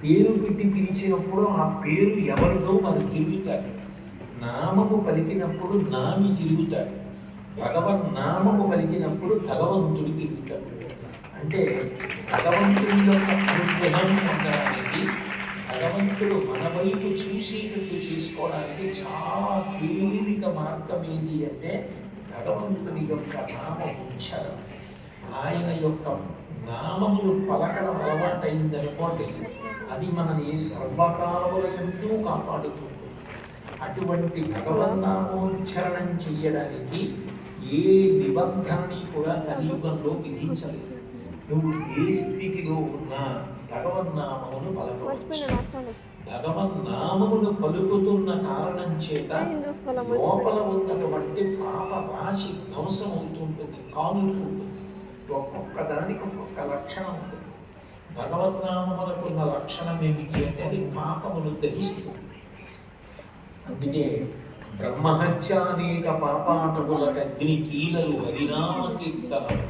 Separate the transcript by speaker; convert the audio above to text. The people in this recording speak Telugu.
Speaker 1: పేరు పెట్టి పిలిచినప్పుడు ఆ పేరు ఎవరిదో వారు తిరుగుతాడు. నామము పలికినప్పుడు నామి తిరుగుతాడు. భగవన్ నామము పలికినప్పుడు భగవంతుడు తిరుగుతాడు. అంటే భగవంతుడి యొక్క అనుగ్రహం పొందడానికి, భగవంతుడు మన వైపు చూసేటట్టు చేసుకోవడానికి చాలా తేలిక మార్గం ఏంటి అంటే భగవంతుడి యొక్క నామ ఉచ్చారణ. ఆయన యొక్క నామములు పలకడం అలవాటైందనుకోండి, అది మనని సర్వకాలముల ఎందు కాపాడుతుంది. అటువంటి భగవన్నామోచ్చరణం చెయ్యడానికి ఏ నిబంధనని కూడా కలియుగంలో విధించలేదు. నువ్వు ఏ స్థితిలో ఉన్నా భగవన్నామమును పలకవచ్చు. భగవన్నామమును పలుకుతున్న కారణం చేత లోపల ఉన్నటువంటి పాప రాశి ధ్వంసం అవుతుంటుంది, కాలుతుంటుంది. ఒక్కొక్క దానికి ఒక్కొక్క లక్షణం ఉంటుంది. భగవన్నామమునకున్న లక్షణం ఏమిటి అంటే అది పాపమును దహిస్తుంది. అందుకే బ్రహ్మహత్యానేక పాపాటములకు అగ్ని కీలలు హరినామ కీర్తనలు